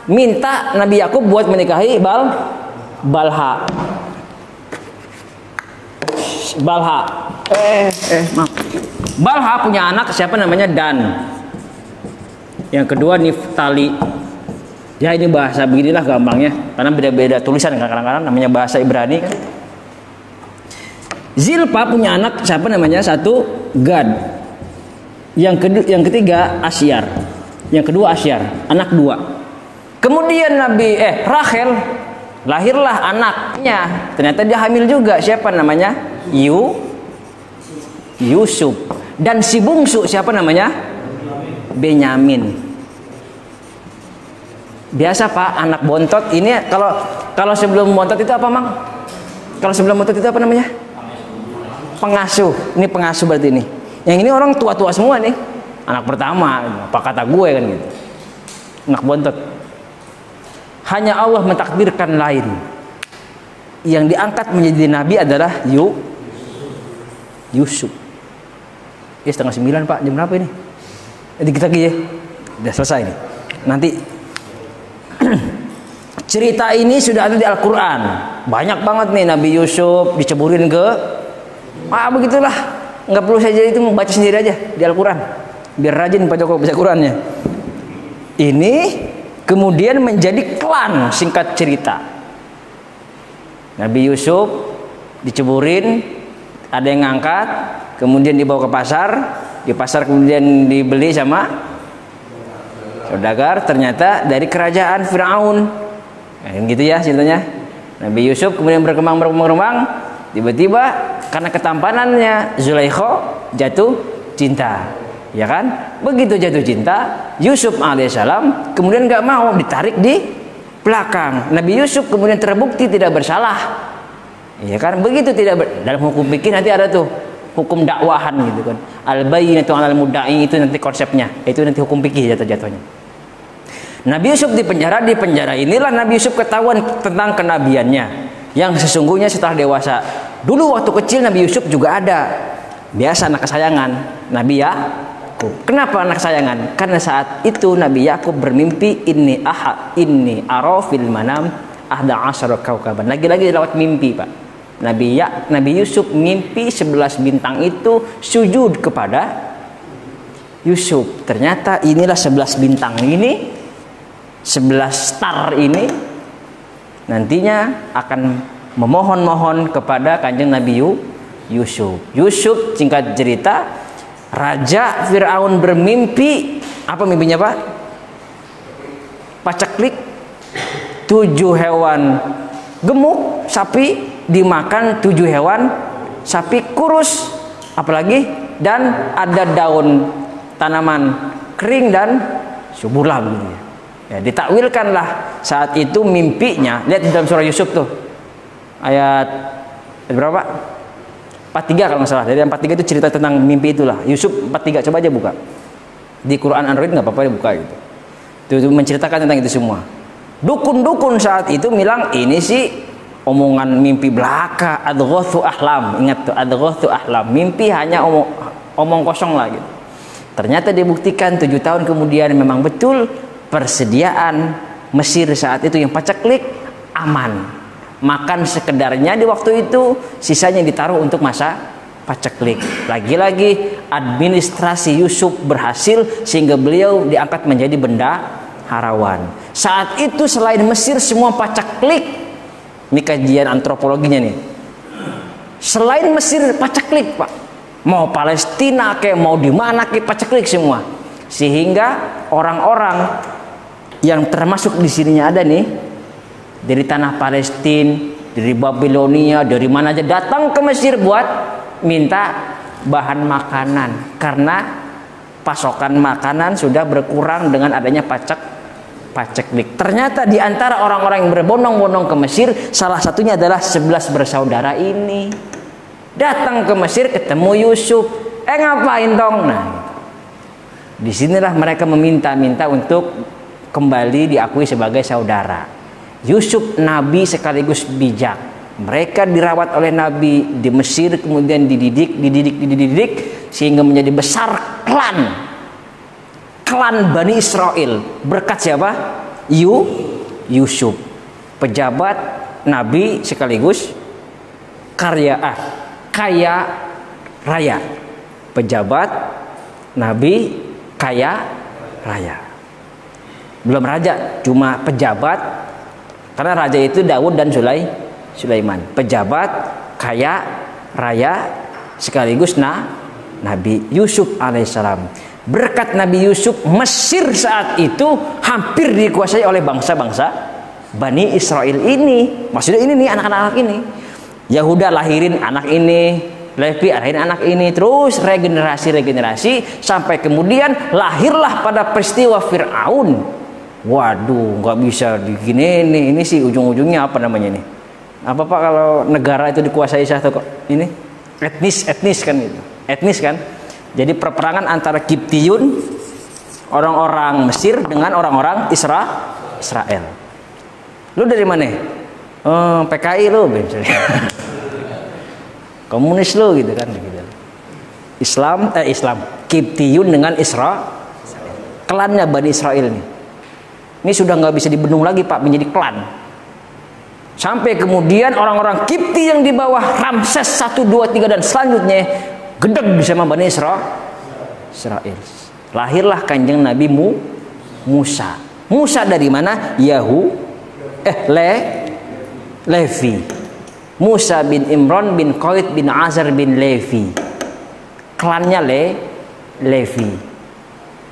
minta Nabi Yakub buat menikahi Balha. Maaf. Balha punya anak siapa namanya? Dan. Yang kedua Niftali. Ya ini bahasa beginilah gampangnya, karena beda-beda tulisan kadang-kadang namanya bahasa Ibrani kan. Zilpa punya anak siapa namanya? Satu Gad. Yang ketiga Asyar. Yang kedua Asyar, anak 2. Kemudian Rachel lahirlah anaknya. Ternyata dia hamil juga. Siapa namanya? Yusuf. Dan si bungsu siapa namanya? Benyamin. Biasa Pak, anak bontot ini kalau Kalau sebelum montot itu apa, Mang? Kalau sebelum montot itu apa namanya? Pengasuh. Ini pengasuh berarti ini. Yang ini orang tua-tua semua nih. Anak pertama, apa kata gue kan gitu. Anak bontot. Hanya Allah mentakdirkan lain. Yang diangkat menjadi nabi adalah Yusuf. Ya 8:30 Pak, jam berapa ini? Dikit lagi ya. Udah selesai nih. Nanti cerita ini sudah ada di Al-Quran. Banyak banget nih Nabi Yusuf diceburin ke begitulah. Nggak perlu saya jadi itu, membaca sendiri aja di Al-Quran. Biar rajin Pak Joko baca Qurannya. Ini kemudian menjadi klan, singkat cerita. Nabi Yusuf diceburin, ada yang ngangkat, kemudian dibawa ke pasar. Di pasar kemudian dibeli sama saudagar, ternyata dari kerajaan Firaun. Gitu ya ceritanya. Nabi Yusuf kemudian berkembang, tiba-tiba karena ketampanannya Zulaikha jatuh cinta, ya kan? Begitu jatuh cinta, Yusuf alaihissalam kemudian nggak mau, ditarik di belakang. Nabi Yusuf kemudian terbukti tidak bersalah, ya kan? Begitu dalam hukum fikih nanti ada tuh hukum dakwahan gitu kan. Al-bayyinatu 'alal mudda'i, itu nanti konsepnya, itu nanti hukum fikih jatuh-jatuhnya. Nabi Yusuf di penjara inilah Nabi Yusuf ketahuan tentang kenabiannya yang sesungguhnya setelah dewasa. Dulu waktu kecil Nabi Yusuf juga ada, biasa anak kesayangan Nabi Yakub. Kenapa anak kesayangan? Karena saat itu Nabi Yakub bermimpi inni ara fil manam 11 kaukaban. Lagi-lagi lewat mimpi, Pak. Nabi Yusuf mimpi 11 bintang itu sujud kepada Yusuf. Ternyata inilah 11 bintang ini, 11 star ini nantinya akan memohon-mohon kepada kanjeng Nabi Yusuf. Yusuf singkat cerita, Raja Fir'aun bermimpi. Apa mimpinya, Pak? Paceklik 7 hewan gemuk sapi dimakan 7 hewan sapi kurus, apalagi dan ada daun tanaman kering dan suburlah begitu ya. Ya, ditakwilkanlah saat itu mimpinya. Lihat di dalam surah Yusuf tuh. Ayat berapa? 43 kalau nggak salah. Dari 43 itu cerita tentang mimpi itulah. Yusuf 43, coba aja buka. Di Quran Android nggak apa-apa buka gitu. Itu menceritakan tentang itu semua. Dukun-dukun saat itu bilang ini sih omongan mimpi belaka, adghatsu ahlam. Ingat tuh, adghatsu ahlam. Mimpi hanya omong kosong lah gitu. Ternyata dibuktikan 7 tahun kemudian memang betul persediaan Mesir saat itu yang paceklik aman. Makan sekedarnya di waktu itu, sisanya ditaruh untuk masa paceklik. Lagi-lagi administrasi Yusuf berhasil sehingga beliau diangkat menjadi bendaharawan. Saat itu selain Mesir semua paceklik. Ini kajian antropologinya nih. Selain Mesir paceklik, Pak. Mau Palestina kayak mau di mana kayak paceklik semua. Sehingga orang-orang yang termasuk di sininya ada nih dari tanah Palestina, dari Babilonia, dari mana aja datang ke Mesir buat minta bahan makanan karena pasokan makanan sudah berkurang dengan adanya paceklik. Ternyata di antara orang-orang yang berbondong-bondong ke Mesir, salah satunya adalah 11 bersaudara ini. Datang ke Mesir ketemu Yusuf. Ngapain dong? Nah, disinilah mereka meminta untuk kembali diakui sebagai saudara. Yusuf nabi sekaligus bijak. Mereka dirawat oleh Nabi di Mesir, kemudian dididik sehingga menjadi besar klan Bani Israel. Berkat siapa? Yusuf. Pejabat Nabi sekaligus kaya raya. Pejabat Nabi kaya raya. Belum raja, cuma pejabat. Karena raja itu Daud dan Sulaiman. Pejabat kaya raya sekaligus Nabi Yusuf alaihissalam. Berkat Nabi Yusuf, Mesir saat itu hampir dikuasai oleh bangsa-bangsa Bani Israel ini. Maksudnya ini nih anak-anak ini. Yahuda lahirin anak ini, Levi lahirin anak ini, terus regenerasi sampai kemudian lahirlah pada peristiwa Fir'aun Waduh, nggak bisa begini nih. Ini sih ujung-ujungnya apa namanya nih? Apa Pak kalau negara itu dikuasai satu kok? Ini etnis kan itu. Etnis kan? Jadi perperangan antara Kiptiyun, orang-orang Mesir dengan orang-orang Israel. Lu dari mana? Oh, PKI lu, komunis lu gitu kan? Islam, Kiptiyun dengan Israel. Klannya Bani Israel nih. Ini sudah nggak bisa dibendung lagi Pak, menjadi klan. Sampai kemudian orang-orang Kipti yang di bawah Ramses 1, 2, 3 dan selanjutnya gedeg sama Bani Israel. Lahirlah kanjeng Nabi Musa. Musa dari mana? Levi. Musa bin Imran bin Qaid bin Azar bin Levi. Klannya Levi.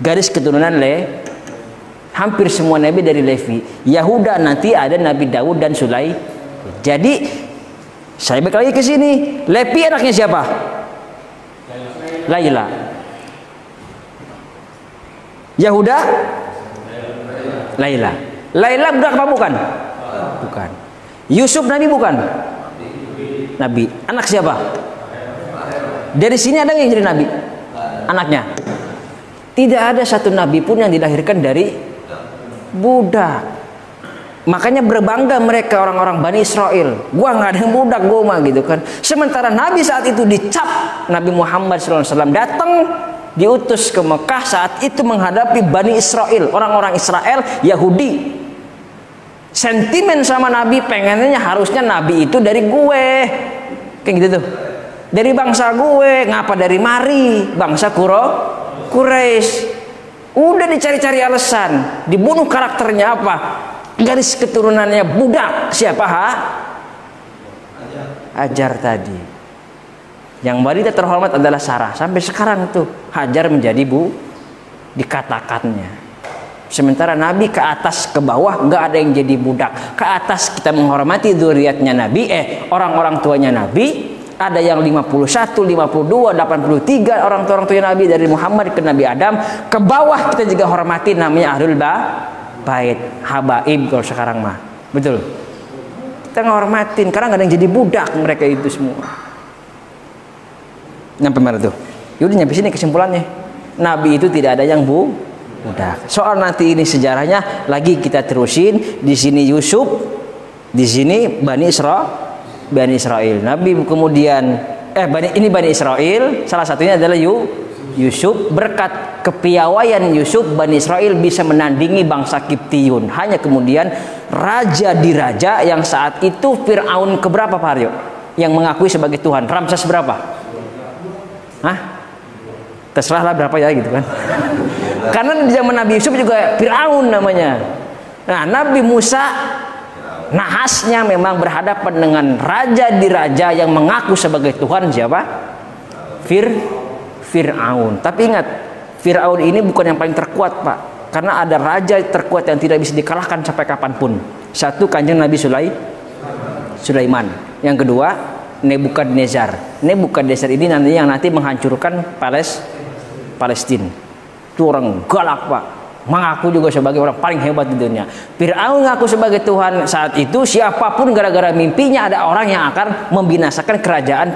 Garis keturunan hampir semua nabi dari Levi. Yahuda nanti ada Nabi Daud dan Sulaiman. Jadi saya balik lagi ke sini. Levi anaknya siapa? Laila. Yahuda? Laila. Laila budak apa bukan? Bukan. Yusuf nabi bukan? Nabi. Anak siapa? Dari sini ada yang jadi nabi? Anaknya? Tidak ada satu nabi pun yang dilahirkan dari budak. Makanya berbangga mereka orang-orang Bani Israel. Gua nggak ada yang budak, gua mah gitu kan. Sementara Nabi saat itu dicap, Nabi Muhammad SAW datang diutus ke Mekah saat itu menghadapi Bani Israel, orang-orang Israel Yahudi. Sentimen sama Nabi, pengennya harusnya Nabi itu dari gue, kayak gitu tuh. Dari bangsa gue, ngapa dari mari bangsa Quraisy. Udah dicari-cari alasan, dibunuh karakternya apa? Garis keturunannya budak. Siapa? Hajar tadi. Yang wanita terhormat adalah Sarah. Sampai sekarang tuh Hajar menjadi dikatakannya. Sementara Nabi ke atas ke bawah nggak ada yang jadi budak. Ke atas kita menghormati zuriatnya Nabi, orang-orang tuanya Nabi. Ada yang 51, 52, 83 orang tuanya Nabi dari Muhammad ke Nabi Adam. Ke bawah kita juga hormati namanya Ahlul Bait, habaib kalau sekarang mah. Betul. Kita ngehormatin karena nggak ada yang jadi budak mereka itu semua. Nyampe mana tuh? Yaudah nyampe sini kesimpulannya. Nabi itu tidak ada yang budak. Soal nanti ini sejarahnya lagi kita terusin. Di sini Yusuf, di sini Bani Israel. Nabi kemudian Bani Israel, salah satunya adalah Yusuf. Berkat kepiawaian Yusuf, Bani Israel bisa menandingi bangsa Kiptiyun. Hanya kemudian raja di raja yang saat itu Fir'aun keberapa Pak Aryo? Yang mengakui sebagai Tuhan. Ramses berapa? Terserahlah berapa ya gitu kan. Karena di zaman Nabi Yusuf juga Fir'aun namanya. Nah, Nabi Musa nahasnya memang berhadapan dengan raja di raja yang mengaku sebagai Tuhan. Siapa? Fir'aun. Tapi ingat, Fir'aun ini bukan yang paling terkuat Pak. Karena ada raja terkuat yang tidak bisa dikalahkan sampai kapanpun. Satu, kanjeng Nabi Sulaiman. Yang kedua, Nebukadnezar. Nebukadnezar ini nanti menghancurkan Palestina. Itu orang galak Pak. Mengaku juga sebagai orang paling hebat di dunia. Fir'aun mengaku sebagai Tuhan. Saat itu siapapun gara-gara mimpinya ada orang yang akan membinasakan kerajaan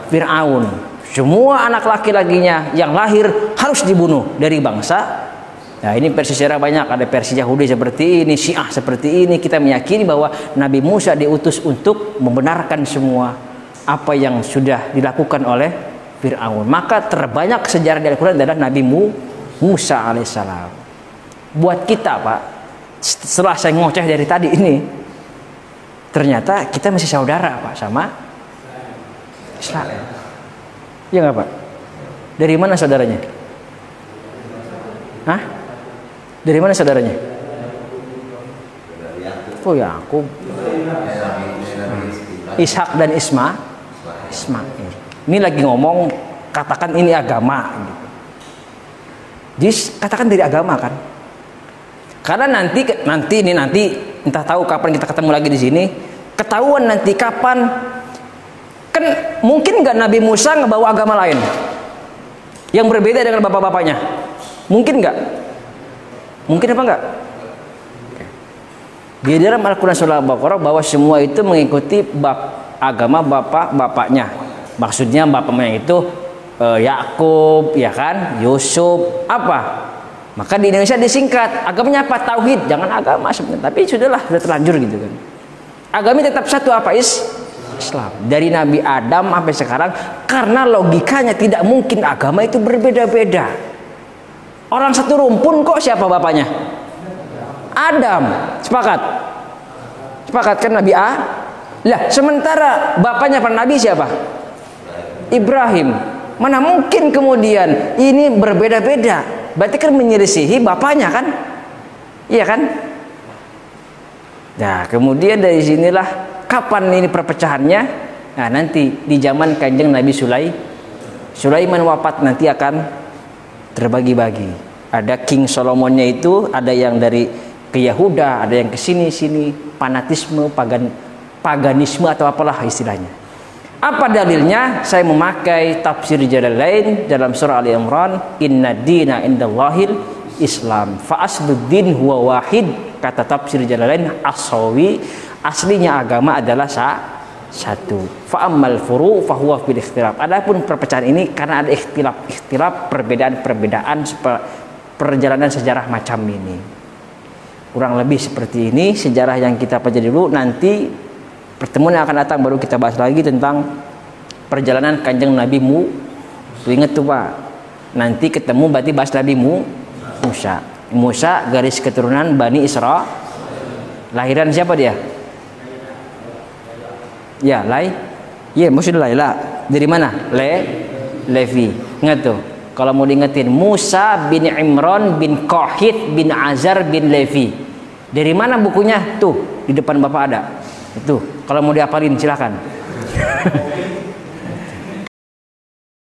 Fir'aun. Semua anak laki-lakinya yang lahir harus dibunuh dari bangsa. Nah, ini versi sejarah banyak. Ada versi Yahudi seperti ini, Syiah seperti ini. Kita meyakini bahwa Nabi Musa diutus untuk membenarkan semua apa yang sudah dilakukan oleh Fir'aun. Maka terbanyak sejarah di Al-Quran adalah Nabi Musa alaihissalam. Buat kita Pak, setelah saya ngoceh dari tadi ini, ternyata kita masih saudara Pak sama Israel. Iya nggak Pak? Dari mana saudaranya? Dari mana saudaranya? Oh Yakub, Ishak dan Ismail. Ini lagi ngomong, katakan ini agama. Jadi katakan dari agama kan. Karena nanti entah tahu kapan kita ketemu lagi di sini. Ketahuan nanti kapan. Kan mungkin nggak Nabi Musa ngebawa agama lain yang berbeda dengan bapak-bapaknya? Mungkin nggak? Mungkin apa nggak? Di dalam Al-Quran surah Al-Baqarah bahwa semua itu mengikuti agama bapak-bapaknya. Maksudnya bapaknya itu Yakub, ya kan, Yusuf, apa? Maka di Indonesia disingkat agamanya apa? Tauhid, jangan agama sebenarnya. Tapi sudah terlanjur gitu kan. Agamanya tetap satu, apa? Islam. Dari Nabi Adam sampai sekarang, karena logikanya tidak mungkin agama itu berbeda-beda. Orang satu rumpun kok, siapa bapaknya? Adam. Sepakat? Sepakat kan Nabi A? Lah, sementara bapaknya para nabi siapa? Ibrahim. Mana mungkin kemudian ini berbeda-beda? Berarti kan menyelisihi bapaknya kan? Iya kan? Nah, kemudian dari sinilah kapan ini perpecahannya? Nah, nanti di zaman Kanjeng Nabi Sulaiman wafat nanti akan terbagi-bagi. Ada King Solomonnya itu, ada yang dari ke Yahuda, ada yang ke sini-sini, fanatisme, paganisme atau apalah istilahnya. Apa dalilnya? Saya memakai tafsir Jalalain dalam surah Ali Imran, inna dina indallahil Islam fa asluddin huwa wahid. Kata tafsir Jalalain As-Sawi, aslinya agama adalah satu. Fa ammal furu fa huwa fil ikhtilaf. Adapun perpecahan ini karena ada ikhtilaf, perbedaan perjalanan sejarah macam ini. Kurang lebih seperti ini sejarah yang kita pelajari dulu. Nanti pertemuan yang akan datang baru kita bahas lagi tentang perjalanan Kanjeng Nabi Tuh ingat tuh Pak. Nanti ketemu berarti bahas Nabi Musa. Musa garis keturunan Bani Israel. Lahiran siapa dia? Ya, maksudnya Laila. Dari mana? Levi. Ingat tuh. Kalau mau diingetin, Musa bin Imran bin Qahit bin Azar bin Levi. Dari mana bukunya? Tuh, di depan Bapak ada. Itu. Kalau mau dihafalin silakan.